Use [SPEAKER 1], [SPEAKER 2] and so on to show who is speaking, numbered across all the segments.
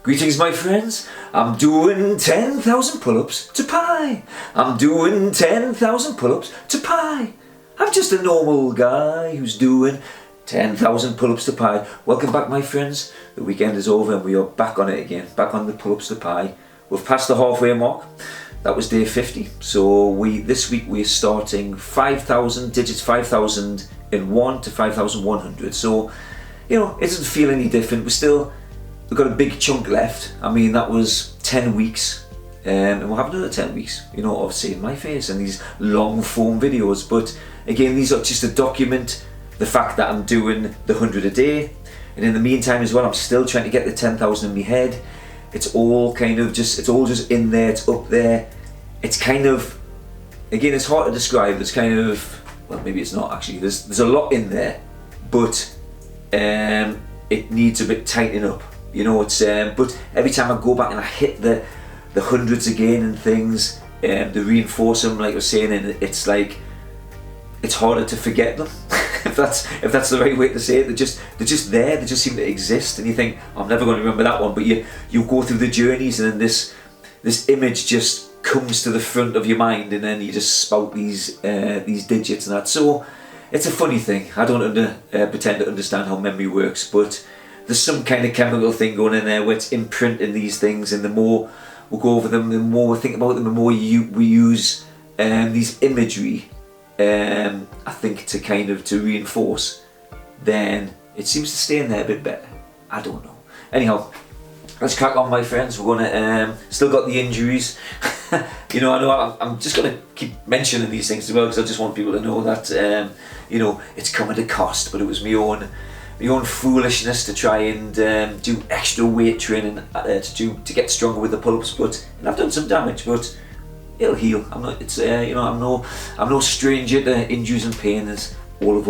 [SPEAKER 1] Greetings my friends, I'm doing 10,000 pull-ups to pi. I'm doing 10,000 pull-ups to pi. I'm just a normal guy who's doing 10,000 pull-ups to pi. Welcome back my friends, the weekend is over and we are back on it again, back on the pull-ups to pi. We've passed the halfway mark, that was day 50. So this week we're starting 5,000 digits, 5,001 to 5,100. So, you know, it doesn't feel any different. We've got a big chunk left. I mean, that was 10 weeks and we'll have another 10 weeks, you know, of seeing my face and these long form videos. But again, these are just to document the fact that I'm doing the 100 a day. And in the meantime as well, I'm still trying to get the 10,000 in my head. It's all just in there, it's up there. It's kind of, again, it's hard to describe. It's kind of, well, maybe it's not actually. There's a lot in there, but it needs a bit tightening up. You know, it's but every time I go back and I hit the hundreds again and things, they reinforce them, like I was saying, and it's like it's harder to forget them. if that's the right way to say it. They're just there. They just seem to exist, and you think, I'm never going to remember that one. But you go through the journeys, and then this image just comes to the front of your mind, and then you just spout these digits and that. So it's a funny thing. I don't pretend to understand how memory works, but there's some kind of chemical thing going in there where it's imprinting these things, and the more we go over them, the more we think about them, the more we use these imagery, I think, to reinforce, then it seems to stay in there a bit better. I don't know. Anyhow, let's crack on my friends. We're gonna still got the injuries. You know, I know I'm just gonna keep mentioning these things as well, because I just want people to know that you know, it's come at a cost, but it was my own foolishness to try and do extra weight training to get stronger with the pull-ups. And I've done some damage, but it'll heal. I'm not. It's you know, I'm no stranger to injuries and pain. As all of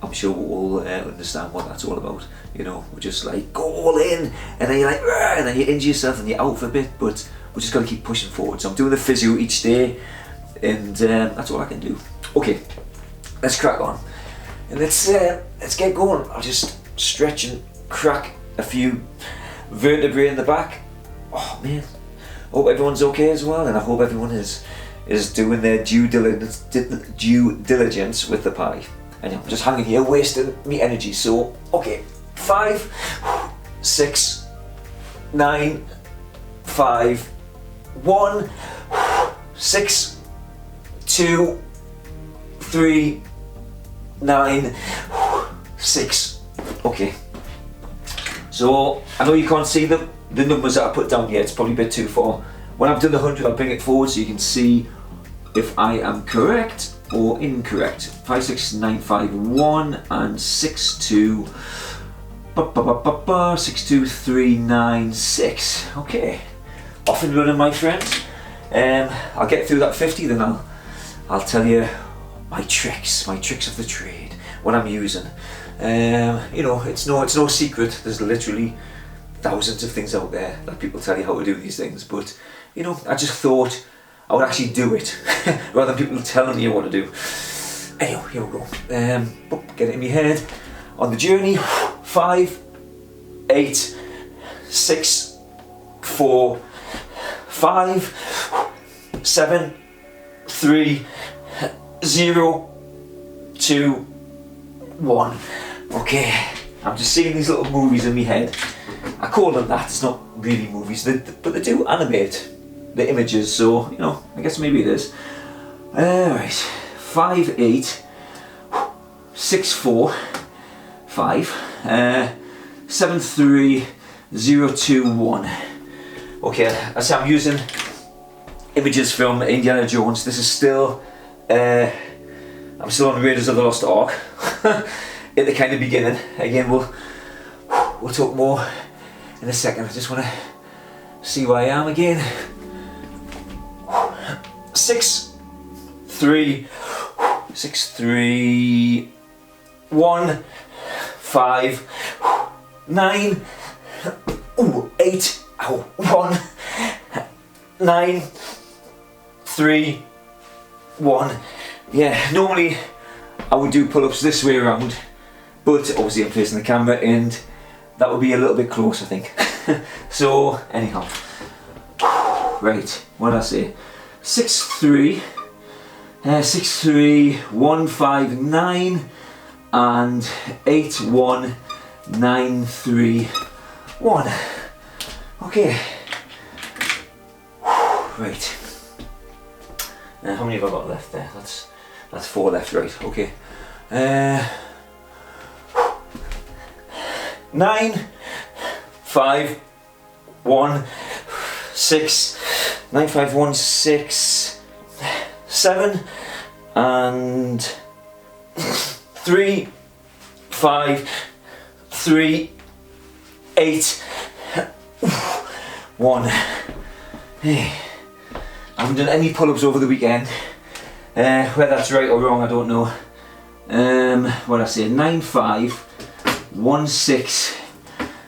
[SPEAKER 1] I'm sure we all understand what that's all about. You know, we're just like, go all in, and then you're like, and then you injure yourself and you're out for a bit. But we just got to keep pushing forward. So I'm doing the physio each day, and that's all I can do. Okay, let's crack on. And let's get going. I'll just stretch and crack a few vertebrae in the back. Oh man, hope everyone's okay as well, and I hope everyone is doing their due diligence with the pie. And I'm just hanging here, wasting me energy. So okay, 5, 6, 9, 5, 1, 6, 2, 3. 9, 6. Okay. So I know you can't see the numbers that I put down here. It's probably a bit too far. When I've done the 100, I'll bring it forward so you can see if I am correct or incorrect. 5, 6, 9, 5, 1 and 6, 2. 6, 2, 3, 9, 6. Okay. Off and running, my friends. I'll get through that 50, then I'll tell you my tricks of the trade, what I'm using. You know, it's no secret. There's literally thousands of things out there that people tell you how to do these things. But you know, I just thought I would actually do it rather than people telling you what to do. Anyway, here we go. Get it in my head. On the journey. 5, 8, 6, 4, 5, 7, 3. 0, 2, 1. Okay, I'm just seeing these little movies in my head. I call them that. It's not really movies, but they do animate the images, so you know, I guess maybe it is. Alright, 5, 8, 6, 4, 5, 7, 3, 0, 2, 1. Okay, as I'm using images from Indiana Jones. This is still I'm still on Raiders of the Lost Ark at the kind of beginning. Again, we'll talk more in a second. I just want to see where I am again. 6, 3, 1, 5, 9, 8, 1, 9, 3, 1. Yeah, normally I would do pull-ups this way around, but obviously I'm facing the camera and that would be a little bit close, I think. So anyhow, right, what did I say? 6-3, 6-3-1-5-9 and 8-1-9-3-1. Okay. Right. How many have I got left there? That's 4 left, right, okay. 9, 5, 1, 6, 9, 5, 1, 6, 7, and 3, 5, 3, 8, 1. Hey, I haven't done any pull-ups over the weekend. Whether that's right or wrong, I don't know. What did I say? 9, 5, 1, 6,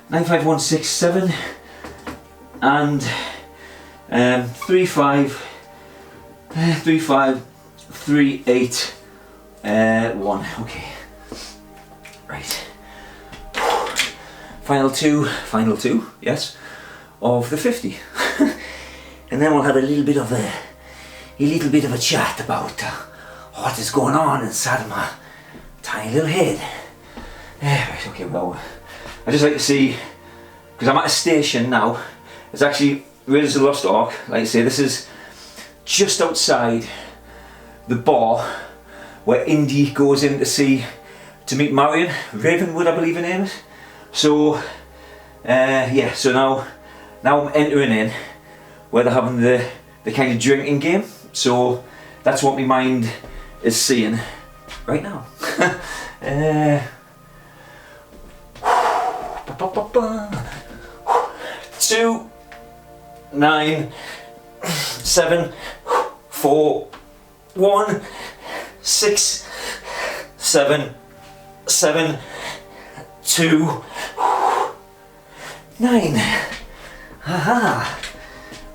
[SPEAKER 1] 9, 5, 1, 6, 7, and 3, 5, 3, 5, 3, 8, 1. Okay. Right. Final two, yes, of the 50. And then we'll have a little bit of a chat about what is going on inside of my tiny little head. Right, okay, well, I just like to see, because I'm at a station now. It's actually Raiders of the Lost Ark. Like I say, this is just outside the bar where Indy goes in to meet Marion Ravenwood, I believe her name is. So yeah, so now I'm entering in where they're having the kind of drinking game. So that's what my mind is seeing right now. 2, 9, 7, 4, 1, 6, 7, 7, 2, 9. Haha.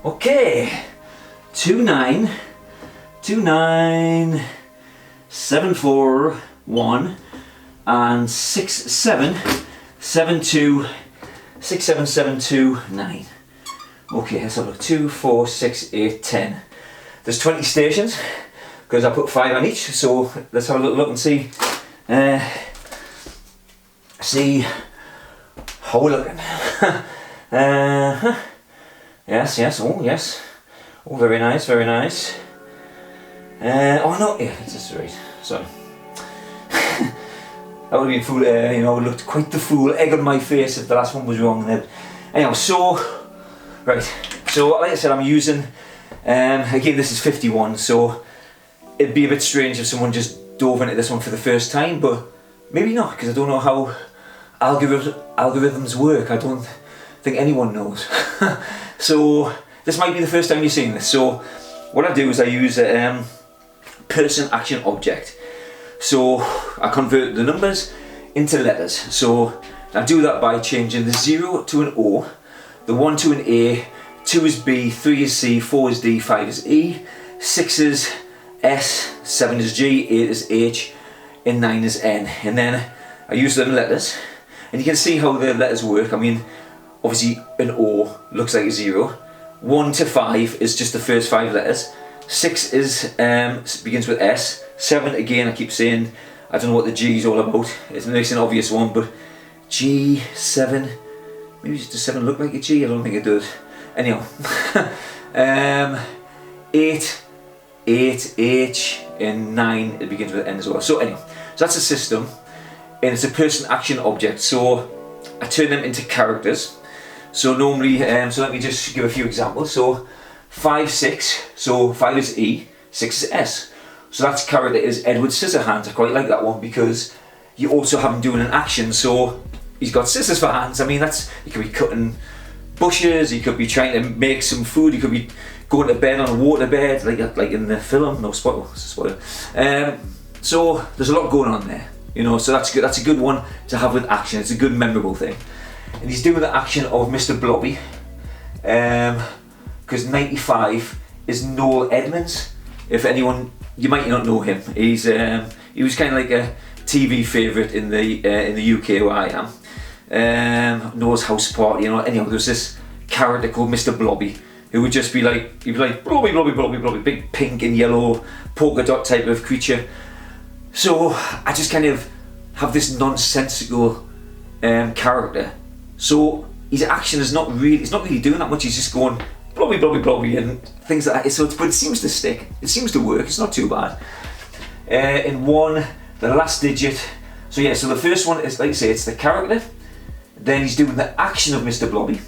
[SPEAKER 1] Okay. 2, 9, 2, 9, 7, 4, 1, and 6, 7, 7, 2, 6, 7, 7, 2, 9. Okay, let's have a look. 2, 4, 6, 8, 10. There's 20 stations because I put 5 on each. So let's have a look and see how we're looking. Yes, yes, oh yes. Oh, very nice, very nice. Oh no, yeah, it's just right. Sorry. That would have been fool. You know, looked quite the fool. Egg on my face if the last one was wrong. Anyhow, so right. So like I said, I'm using. Again, this is 51. So it'd be a bit strange if someone just dove into this one for the first time, but maybe not, because I don't know how algorithms work. I don't think anyone knows. So this might be the first time you're seeing this. So what I do is I use a person action object. So I convert the numbers into letters. So I do that by changing the 0 to an O, the 1 to an A, 2 is B, 3 is C, 4 is D, 5 is E, 6 is S, 7 is G, 8 is H, and 9 is N. And then I use them letters. And you can see how the letters work. I mean, obviously an O looks like a 0. 1 to 5 is just the first 5 letters. 6 is begins with S. 7 again, I keep saying, I don't know what the G is all about. It's an obvious one, but G7. Maybe does 7 look like a G? I don't think it does. Anyhow, 8, H, and 9. It begins with N as well. So anyway, so that's a system, and it's a person action object. So I turn them into characters. So normally, so let me just give a few examples. So 5, 6. So 5 is E, 6 is S. So that's character is Edward Scissorhands. I quite like that one because you also have him doing an action. So he's got scissors for hands. I mean, he could be cutting bushes. He could be trying to make some food. He could be going to bed on a water bed, like in the film. No spoiler. So there's a lot going on there, you know. So that's good. That's a good one to have with action. It's a good memorable thing. And he's doing the action of Mr. Blobby, because 95 is Noel Edmonds. If anyone, you might not know him. He was kind of like a TV favourite in the UK where I am. Noah's house party, anyhow, there was this character called Mr. Blobby, who would just be like, he'd be like, blobby, blobby, blobby, blobby, big pink and yellow polka dot type of creature. So I just kind of have this nonsensical character. So his action is not really doing that much. He's just going blobby, blobby, blobby and things like that. So but it seems to stick. It seems to work. It's not too bad. In one, the last digit. So yeah, so the first one is, like I say, it's the character. Then he's doing the action of Mr. Blobby.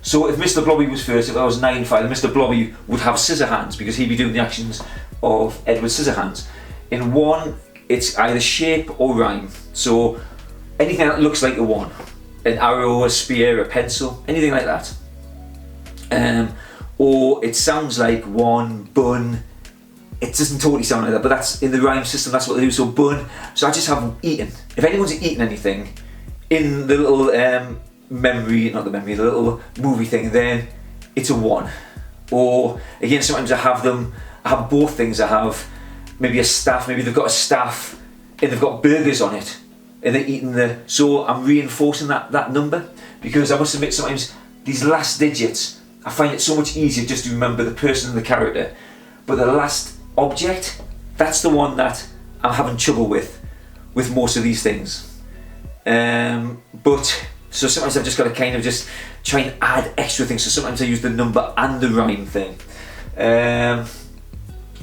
[SPEAKER 1] So if Mr. Blobby was first, if I was 9-5, Mr. Blobby would have scissor hands because he'd be doing the actions of Edward Scissorhands. In one, it's either shape or rhyme. So anything that looks like a one, an arrow, a spear, a pencil, anything like that. Or it sounds like one, bun. It doesn't totally sound like that, but that's in the rhyme system. That's what they do. So bun. So I just have eaten. If anyone's eaten anything in the little the little movie thing, then it's a one. Or again, sometimes I have both things. I have maybe a staff, maybe they've got a staff and they've got burgers on it and they're eating so I'm reinforcing that number, because I must admit sometimes these last digits, I find it so much easier just to remember the person and the character, but the last object, that's the one that I'm having trouble with most of these things. But so sometimes I've just got to kind of just try and add extra things. So sometimes I use the number and the rhyme thing.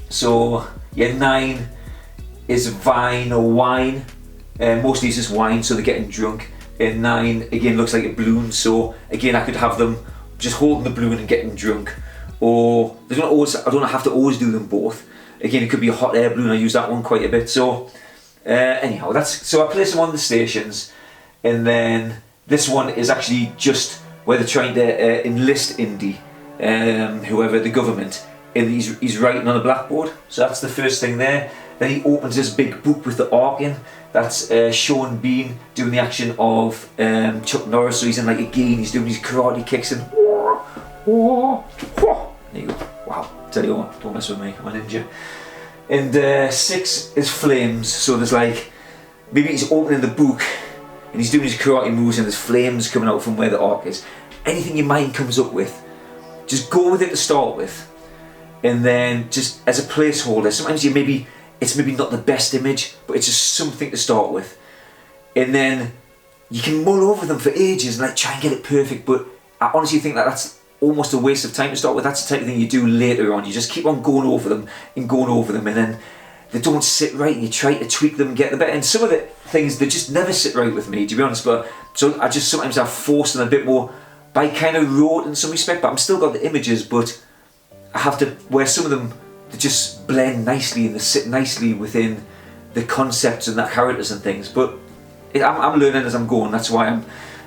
[SPEAKER 1] So yeah, 9 is vine or wine. Mostly it's just wine, so they're getting drunk. And 9 again looks like a balloon. So again, I could have them just holding the balloon and getting drunk. Or I don't have to always do them both. Again, it could be a hot air balloon. I use that one quite a bit. So anyhow, so I place them on the stations, and then this one is actually just where they're trying to enlist Indy, whoever the government, and he's writing on a blackboard. So that's the first thing there. Then he opens this big book with the arc in. That's Sean Bean doing the action of Chuck Norris. So he's in like a gi, he's doing his karate kicks and there you go. Wow, tell you what, don't mess with me, I'm a ninja. And 6 is flames. So there's like, maybe he's opening the book and he's doing his karate moves and there's flames coming out from where the arc is. Anything your mind comes up with, just go with it to start with. And then just as a placeholder, sometimes it's maybe not the best image, but it's just something to start with. And then you can mull over them for ages and like try and get it perfect, but I honestly think that that's almost a waste of time to start with. That's the type of thing you do later on. You just keep on going over them, and then they don't sit right and you try to tweak them and get the better. And some of the things, they just never sit right with me, to be honest, but so I just sometimes I force them a bit more by kind of rote in some respect, but I'm still got the images, but I have to, where some of them, they just blend nicely and they sit nicely within the concepts and the characters and things. But I'm learning as I'm going. That's why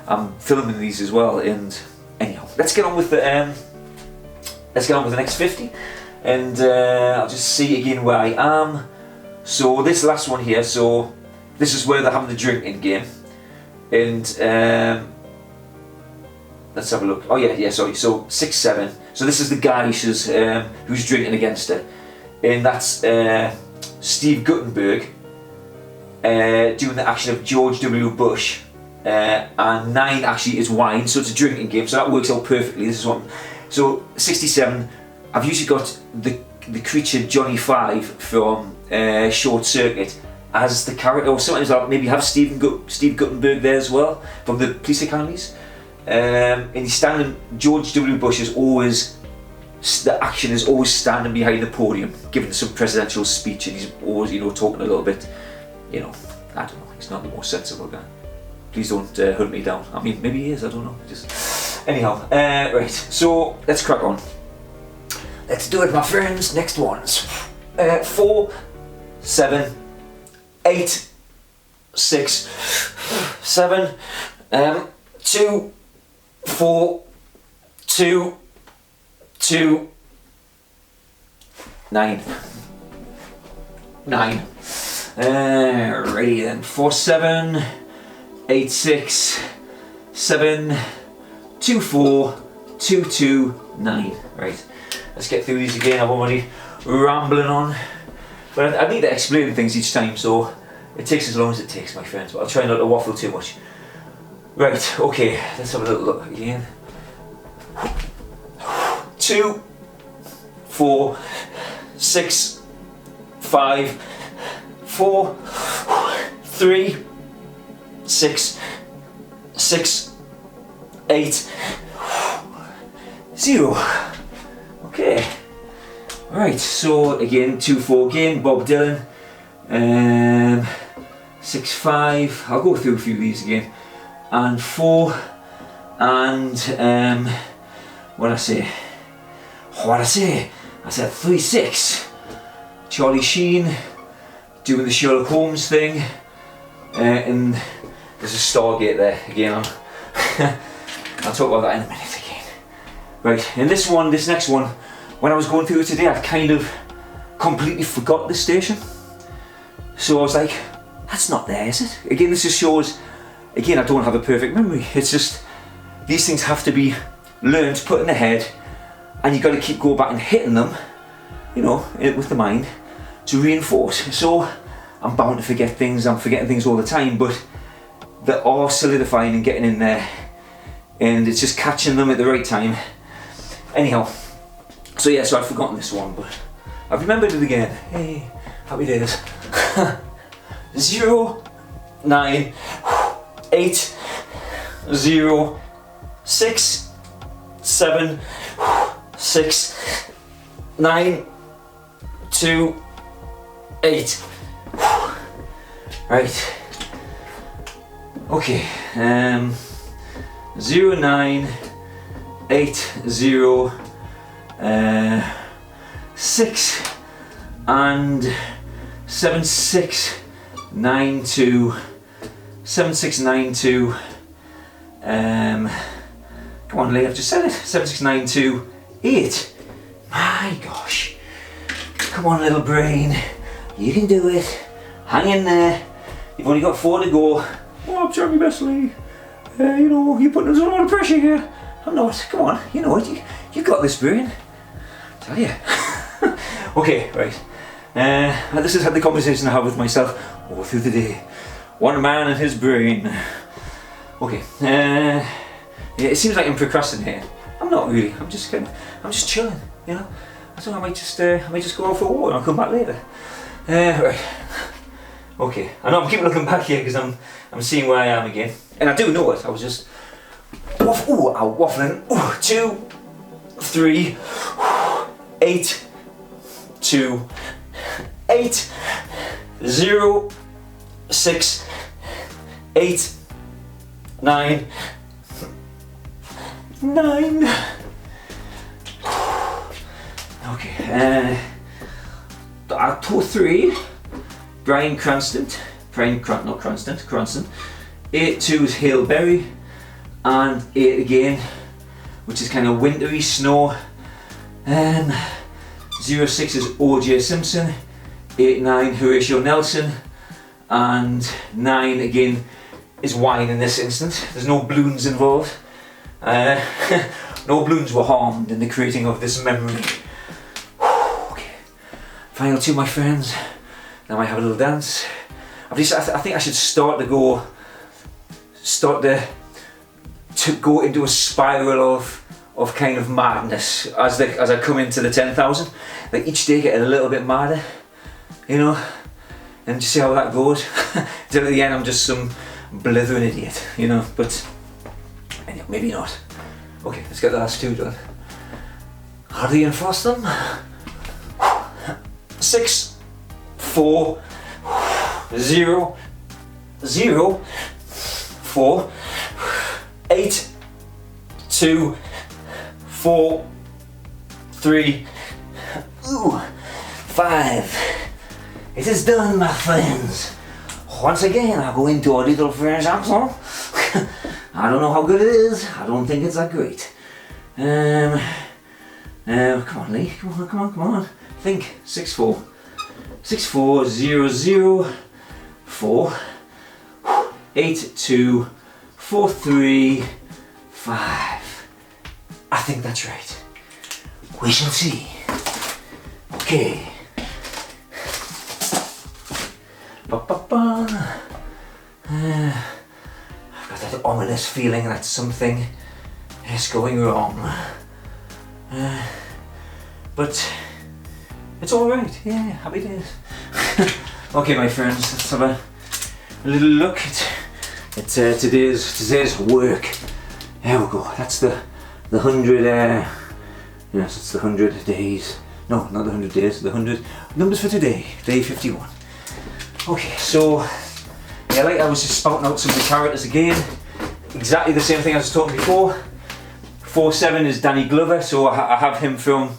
[SPEAKER 1] I'm filming these as well. And anyhow, let's get on with the next 50, and I'll just see again where I am. So this last one here. So this is where they're having the drinking game, and let's have a look. Oh yeah, sorry. So 6, 7. So this is the guy who's drinking against her, and that's Steve Guttenberg doing the action of George W. Bush, and 9 actually is wine, so it's a drinking game. So that works out perfectly. This is one. So 67. I've usually got the creature Johnny 5 from Short Circuit as the character, or sometimes I'll maybe have Steve Guttenberg there as well from the police academies. And he's standing. George W. Bush is always, the action is always standing behind the podium, giving some presidential speech, and he's always, talking a little bit. I don't know. He's not the most sensible guy. Please don't hunt me down. I mean, maybe he is. I don't know. Just anyhow. Right. So let's crack on. Let's do it, my friends. Next ones. 4, 7, 8, 6, 7, 2, 4, 2, 2, 9. 9. Ready then. 4, 7, 8, 6, 7, 2, 4, 2, 2, 9. Right. Let's get through these again. I'm already rambling on. But I need to explain things each time, so it takes as long as it takes, my friends. But I'll try not to waffle too much. Right, okay, let's have a little look again. 2, 4, 6, 5, 4, 3, 6, 8, 0. Okay. Right, so again, 2, 4 again, Bob Dylan. 6, 5, I'll go through a few of these again. And 4, and what I say? I said 3, 6. Charlie Sheen doing the Sherlock Holmes thing, and there's a Stargate there again. I'll talk about that in a minute again. Right, and this next one, when I was going through it today, I'd kind of completely forgot the station. So I was like, that's not there, is it? Again, this just shows, again, I don't have a perfect memory. It's just, these things have to be learned, put in the head, and you've got to keep going back and hitting them, you know, with the mind, to reinforce. So I'm bound to forget things, I'm forgetting things all the time, but they are solidifying and getting in there, and it's just catching them at the right time. Anyhow, so yeah, so I'd forgotten this one, but I've remembered it again. Hey, happy days. 0, 9, 8, 0, 6, 7, 6, 9, 2, 8. Right. Okay. 0, 9, 8, 0, 6, and 7, 6, 9, 2, 7, 6, 9, 2. Come on, Lee, I've just said it. 7, 6, 9, 2, 8. My gosh. Come on, little brain. You can do it. Hang in there. You've only got 4 to go. Oh, I'm trying my best, Lee. You know, you're putting us under a lot of pressure here. I'm not. Come on, you know it. You've got this, brain. I tell you. Okay, right. This is the conversation I have with myself all through the day. One man and his brain. Okay. Yeah, it seems like I'm procrastinating. I'm not really. I'm just chilling. You know. So I might just go out for a walk and I'll come back later. Right. Okay. I know I'm keeping looking back here because I'm seeing where I am again, and I do know it. I was just waffling. 2, 3, 8, 2, 8, 0, 6, 8, 9, 9. Okay. Actor 3, Bryan Cranston. Not Cranston, Cranston. 8, 2 is Hail Berry, and 8 again, which is kind of wintry snow. 0, 6 is O.J. Simpson. 8, 9, Horatio Nelson, and 9 again is wine in this instance. There's no balloons involved. No balloons were harmed in the creating of this memory. Okay. Final 2, my friends. Now I have a little dance. I think I should start to go into a spiral of kind of madness as I come into the 10,000. Like each day get a little bit madder, you know, and just see how that goes. Till at the end I'm just some blithering idiot, you know, but anyway, maybe not. Okay, let's get the last 2 done. How do you enforce them? 6, 4, 0, 0, 4, 8, 2, 4, 3, 5. It is done, my friends. Once again, I go into a little French accent. I don't know how good it is. I don't think it's that great. Come on, Lee. Come on. Think. 6, 4. 6, 4, 0, 0, 4, 8, 2, 4, 3, 5. I think that's right. We shall see. Okay. I've got that the ominous feeling that something is going wrong. But it's alright, yeah, happy days. Okay, my friends, let's have a little look at today's work. There we go, that's the 100, yes, it's the 100 days. No, not the 100 days, the 100 numbers for today, day 51. Okay, so, yeah, like I was just spouting out some of the characters again. Exactly the same thing as I was talking before. 4-7 is Danny Glover, so I have him from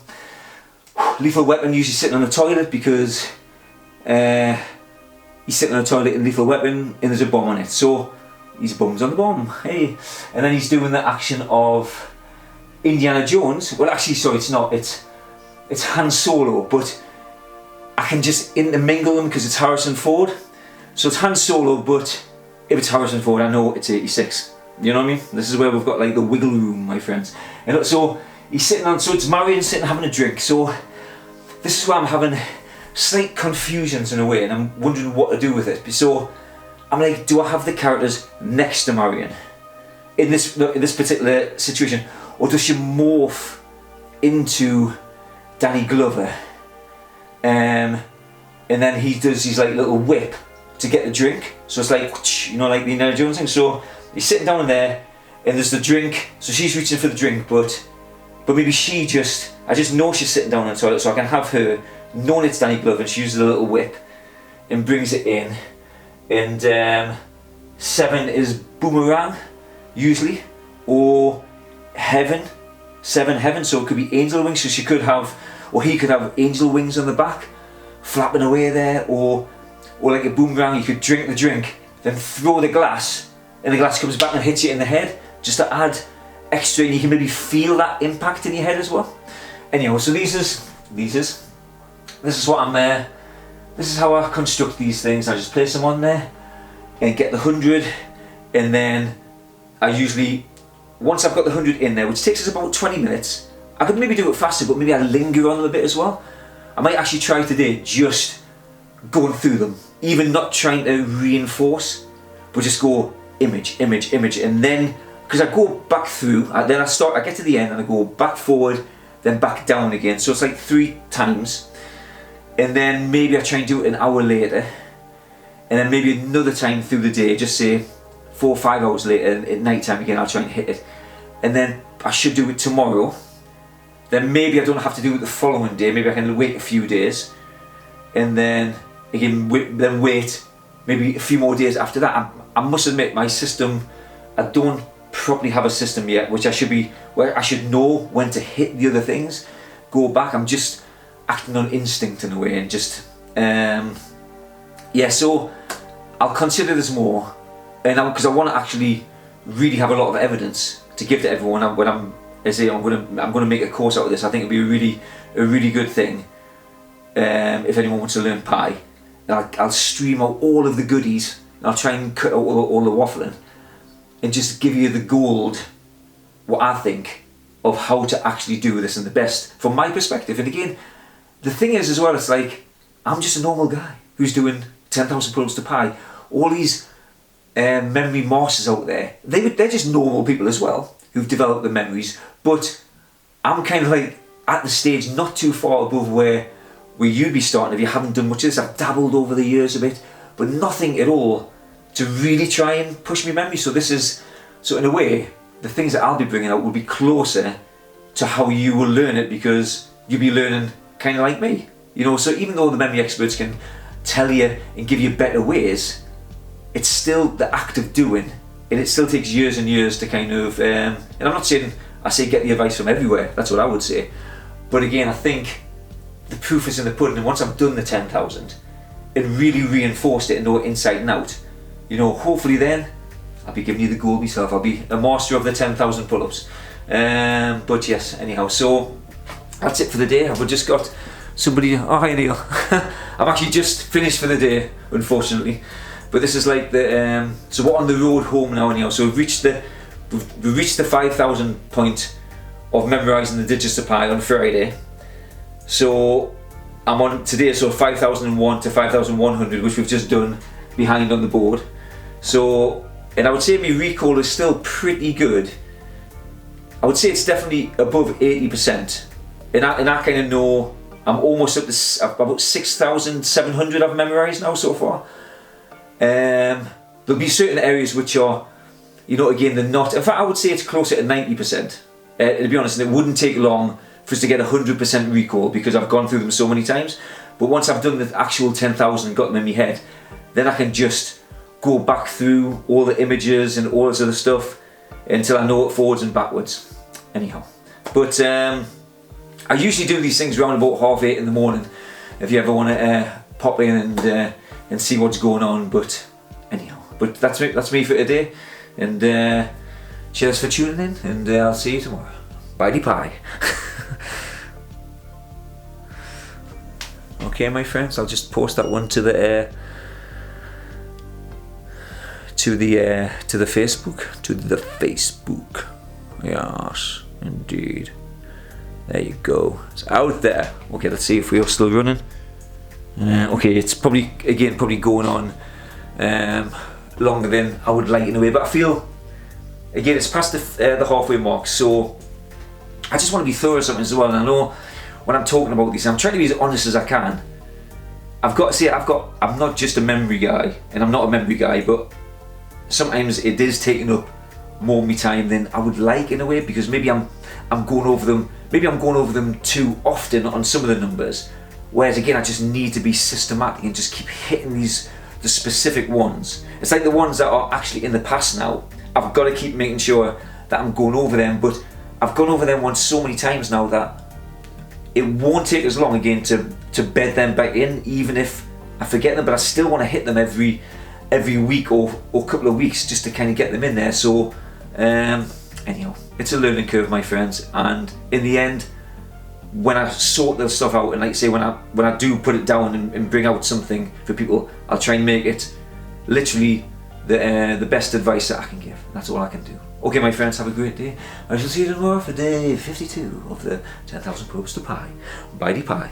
[SPEAKER 1] Lethal Weapon, usually sitting on the toilet because he's sitting on the toilet in Lethal Weapon and there's a bomb on it. So he's bums on the bomb, hey. And then he's doing the action of Indiana Jones. Well, actually, sorry, it's not. It's Han Solo, but I can just intermingle them because it's Harrison Ford. So it's Han Solo, but if it's Harrison Ford, I know it's 86. You know what I mean? This is where we've got like the wiggle room, my friends. And so he's sitting on, so it's Marion sitting having a drink. So this is where I'm having slight confusions in a way, and I'm wondering what to do with it. So I'm like, do I have the characters next to Marion in this particular situation, or does she morph into Danny Glover? And then he does his like little whip to get the drink. So it's like, you know, like the Indiana Jones thing. So he's sitting down in there, and there's the drink. So she's reaching for the drink, but maybe she just, I just know she's sitting down in the toilet, so I can have her, knowing it's Danny Glover, and she uses a little whip and brings it in. And 7 is Boomerang, usually, or Heaven, 7 Heaven, so it could be angel wings, so she could have, or he could have angel wings on the back, flapping away there, or like a boomerang, you could drink the drink, then throw the glass, and the glass comes back and hits you in the head, just to add extra, and you can maybe feel that impact in your head as well. Anyhow, so this is what I'm there. This is how I construct these things. I just place them on there and get the 100, and then I usually, once I've got the 100 in there, which takes us about 20 minutes, I could maybe do it faster, but maybe I linger on them a bit as well. I might actually try today just going through them, even not trying to reinforce, but just go image, image, image, and then, because I go back through, then I get to the end and I go back forward, then back down again. So it's like 3 times. And then maybe I try and do it an hour later. And then maybe another time through the day, just say 4 or 5 hours later, at night time again, I'll try and hit it. And then I should do it tomorrow. Then maybe I don't have to do it the following day, maybe I can wait a few days. And then again, wait maybe a few more days after that. I must admit, my system, I don't properly have a system yet, which I should be, where I should know when to hit the other things, go back. I'm just acting on instinct in a way, and just yeah. So I'll consider this more, and because I want to actually really have a lot of evidence to give to everyone. When I'm going to make a course out of this. I think it'll be a really good thing. If anyone wants to learn Pi, I'll stream out all of the goodies. And I'll try and cut out all the waffling, and just give you the gold, what I think of how to actually do this and the best from my perspective. And again, the thing is as well, it's like, I'm just a normal guy who's doing 10,000 pull-ups to Pi. All these memory masters out there, they're just normal people as well, who've developed the memories, but I'm kind of like at the stage not too far above where you'd be starting if you haven't done much of this. I've dabbled over the years a bit, but nothing at all to really try and push my memory. So in a way, the things that I'll be bringing out will be closer to how you will learn it, because you'll be learning kind of like me, you know. So even though the memory experts can tell you and give you better ways, it's still the act of doing, and it still takes years and years to kind of, and I'm not saying, I say get the advice from everywhere, that's what I would say, but again, I think the proof is in the pudding, and once I've done the 10,000 and really reinforced it and know it inside and out, you know, hopefully then I'll be giving you the gold myself. I'll be a master of the 10,000 pull-ups. But yes, anyhow, so that's it for the day. I've just got somebody, oh hi Neil. I'm actually just finished for the day, unfortunately. But this is like the, so we're on the road home now anyhow. So we've reached the 5,000 point of memorising the digits to Pi on Friday. So I'm on today, so 5,001 to 5,100, which we've just done behind on the board. So and I would say my recall is still pretty good. I would say it's definitely above 80%, and I kind of know I'm almost up to about 6,700 I've memorised now so far. There'll be certain areas which are, you know, again, they're not. In fact, I would say it's closer to 90%. To be honest, and it wouldn't take long for us to get 100% recall because I've gone through them so many times. But once I've done the actual 10,000 and got them in my head, then I can just go back through all the images and all this other stuff until I know it forwards and backwards. Anyhow, but I usually do these things around about 8:30 in the morning. If you ever want to pop in and see what's going on. But anyhow, but that's me for today. And cheers for tuning in, and I'll see you tomorrow. Bye pie. Okay, my friends, I'll just post that one to the Facebook. Yes, indeed. There you go. It's out there. Okay, let's see if we're still running. Okay, it's probably going on longer than I would like in a way, but I feel again it's past the halfway mark, so I just want to be thorough with something as well. And I know when I'm talking about this, I'm trying to be as honest as I can. I've got to say, I'm not just a memory guy, and I'm not a memory guy, but sometimes it is taking up more of my time than I would like in a way, because maybe I'm going over them too often on some of the numbers, whereas again I just need to be systematic and just keep hitting the specific ones. It's like the ones that are actually in the past now. I've got to keep making sure that I'm going over them, but I've gone over them once so many times now that it won't take as long again to bed them back in, even if I forget them. But I still want to hit them every week or couple of weeks just to kind of get them in there. So anyhow, it's a learning curve, my friends, and in the end, when I sort the stuff out, and like I say, when I do put it down and bring out something for people, I'll try and make it literally the best advice that I can give. That's all I can do. Okay, my friends, have a great day. I shall see you tomorrow for day 52 of the 10,000 Pull-ups to Pi. Bye pie.